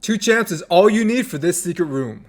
2 champs is all you need for this secret room.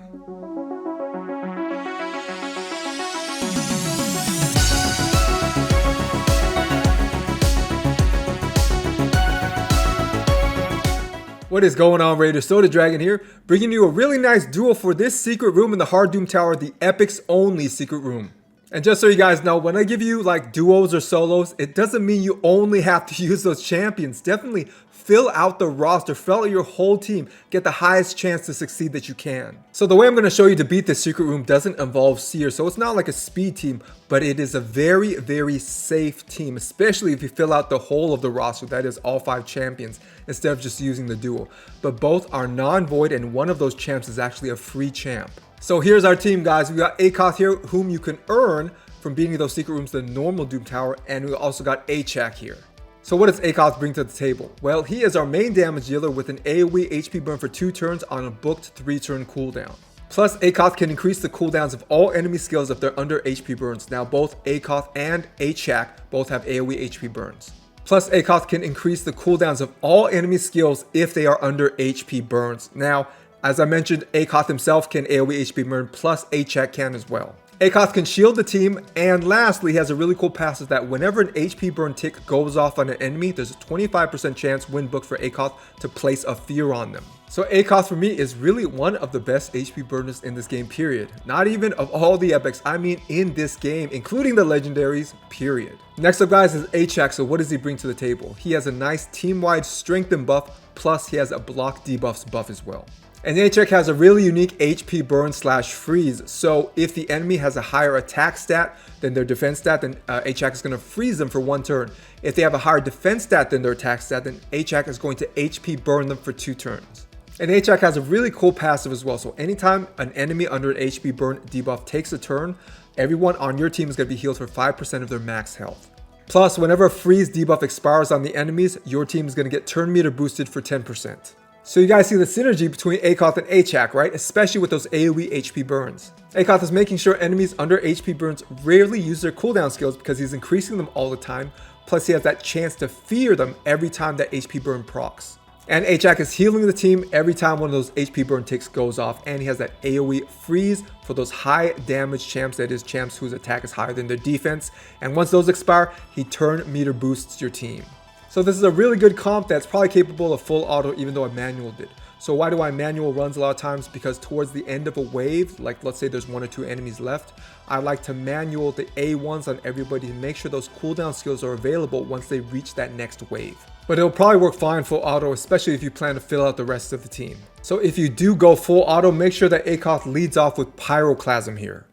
What is going on, Raiders? Soda Dragon here, bringing you a really nice duel for this secret room in the Hard Doom Tower, the Epic's only secret room. And just so you guys know, when I give you like duos or solos, it doesn't mean you only have to use those champions. Definitely fill out the roster, fill out your whole team, get the highest chance to succeed that you can. So the way I'm going to show you to beat this secret room doesn't involve Seer, so it's not like a speed team, but it is a very, very safe team, especially if you fill out the whole of the roster, that is all 5 champions, instead of just using the duo. But both are non-void, and one of those champs is actually a free champ. So here's our team, guys. We got Akoth here, whom you can earn from beating those secret rooms to the normal Doom Tower, and we also got Ajax here. So what does Akoth bring to the table? Well, he is our main damage dealer with an AoE HP burn for 2 turns on a booked 3-turn cooldown. Plus, Akoth can increase the cooldowns of all enemy skills if they're under HP burns. Now, both Akoth and Ajax both have AoE HP burns. Plus, Akoth can increase the cooldowns of all enemy skills if they are under HP burns. Now, as I mentioned, Akoth himself can AoE HP burn, plus Ajax can as well. Akoth can shield the team, and lastly, he has a really cool passive that whenever an HP burn tick goes off on an enemy, there's a 25% chance win book for Akoth to place a fear on them. So Akoth for me is really one of the best HP burners in this game, period. Not even of all the epics, I mean in this game, including the legendaries, period. Next up, guys, is Ajax. So what does he bring to the table? He has a nice team-wide strengthen buff, plus he has a block debuffs buff as well. And Ajax has a really unique HP burn / freeze, so if the enemy has a higher attack stat than their defense stat, then Ajax is going to freeze them for 1 turn. If they have a higher defense stat than their attack stat, then Ajax is going to HP burn them for 2 turns. And Ajax has a really cool passive as well, so anytime an enemy under an HP burn debuff takes a turn, everyone on your team is going to be healed for 5% of their max health. Plus, whenever a freeze debuff expires on the enemies, your team is going to get turn meter boosted for 10%. So you guys see the synergy between Akoth and Ajax, right? Especially with those AoE HP burns. Akoth is making sure enemies under HP burns rarely use their cooldown skills because he's increasing them all the time. Plus he has that chance to fear them every time that HP burn procs. And Ajax is healing the team every time one of those HP burn ticks goes off. And he has that AoE freeze for those high damage champs, that is champs whose attack is higher than their defense. And once those expire, he turn meter boosts your team. So this is a really good comp that's probably capable of full auto, even though a manual did. So why do I manual runs a lot of times? Because towards the end of a wave, like let's say there's 1 or 2 enemies left, I like to manual the A1s on everybody to make sure those cooldown skills are available once they reach that next wave. But it'll probably work fine full auto, especially if you plan to fill out the rest of the team. So if you do go full auto, make sure that Akoth leads off with Pyroclasm here.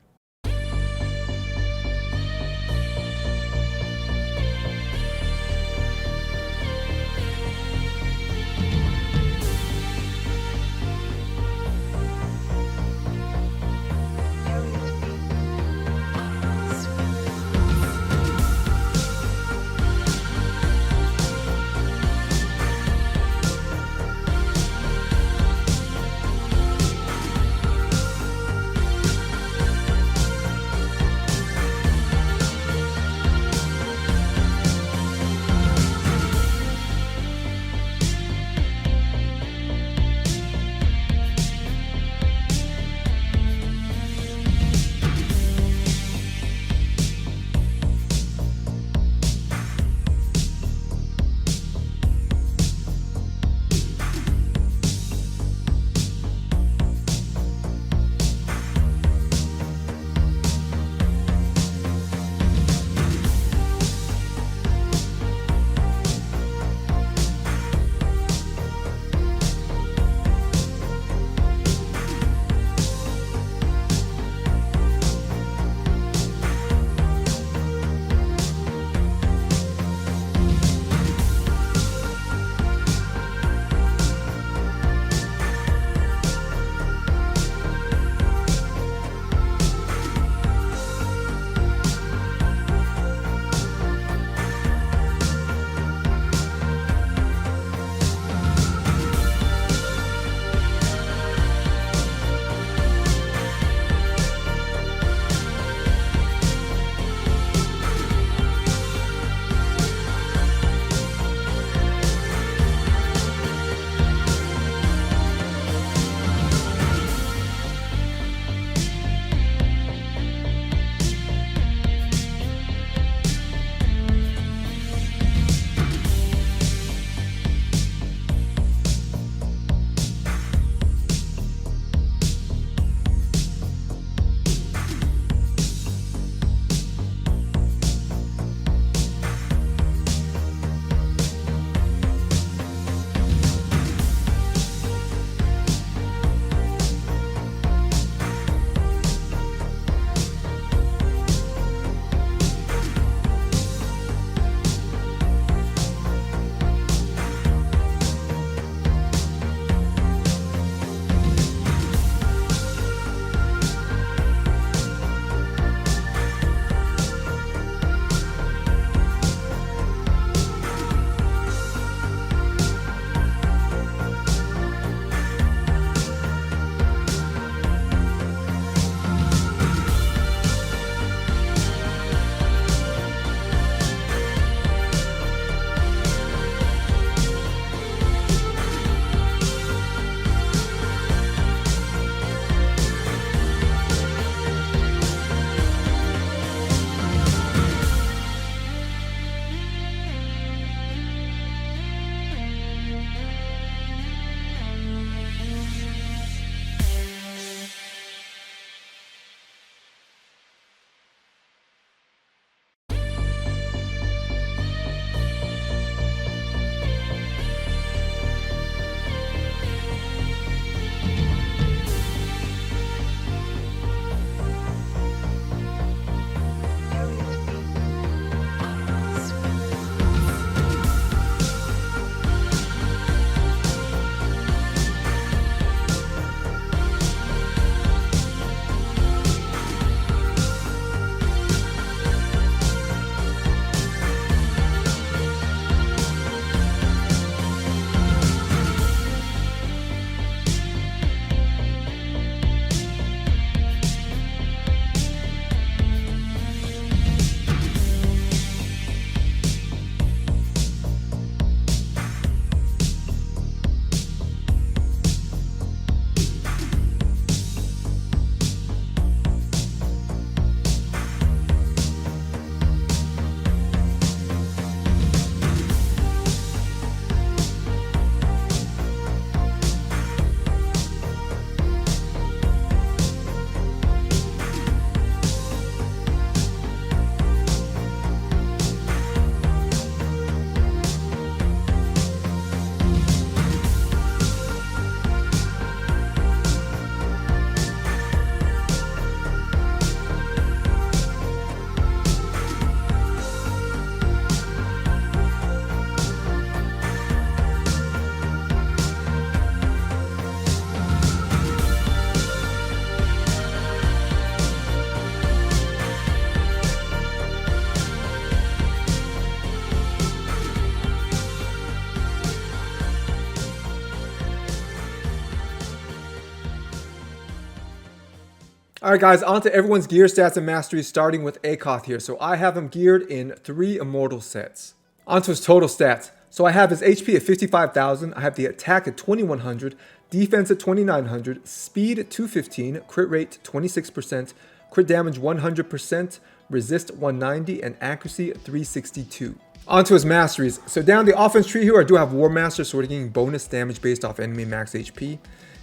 Alright guys, on to everyone's gear stats and masteries, starting with Akoth here. So I have him geared in 3 immortal sets. On to his total stats. So I have his HP at 55,000, I have the attack at 2100, defense at 2900, speed at 215, crit rate 26%, crit damage 100%, resist 190, and accuracy at 362. On to his masteries. So down the offense tree here, I do have War Master, so we're getting bonus damage based off enemy max HP.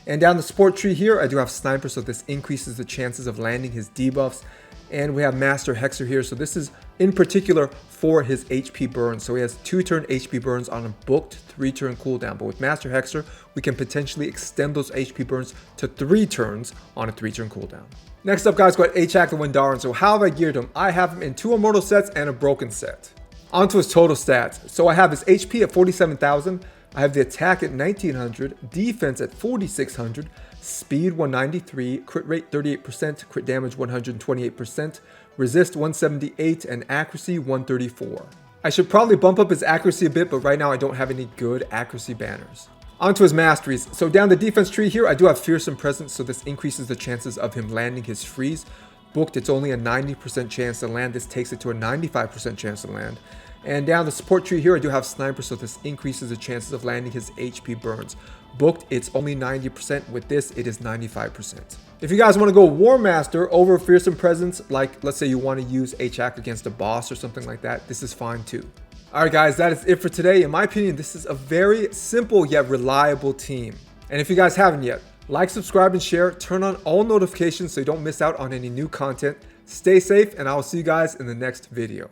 And down the support tree here, I do have Sniper, so this increases the chances of landing his debuffs. And we have Master Hexer here, so this is in particular for his HP burns. So he has 2-turn HP burns on a booked 3-turn cooldown. But with Master Hexer, we can potentially extend those HP burns to 3 turns on a 3-turn cooldown. Next up guys, we got Ajax the Windarin. So how have I geared him? I have him in 2 immortal sets and a broken set. On to his total stats. So I have his HP at 47,000. I have the attack at 1900, defense at 4600, speed 193, crit rate 38%, crit damage 128%, resist 178, and accuracy 134. I should probably bump up his accuracy a bit, but right now I don't have any good accuracy banners. On to his masteries. So down the defense tree here, I do have Fearsome Presence, so this increases the chances of him landing his freeze. Booked, it's only a 90% chance to land. This takes it to a 95% chance to land. And down the support tree here, I do have Sniper, so this increases the chances of landing his HP burns. Booked, it's only 90%. With this, it is 95%. If you guys want to go War Master over Fearsome Presence, like let's say you want to use Ajax against a boss or something like that, this is fine too. Alright guys, that is it for today. In my opinion, this is a very simple yet reliable team. And if you guys haven't yet, like, subscribe, and share. Turn on all notifications so you don't miss out on any new content. Stay safe, and I will see you guys in the next video.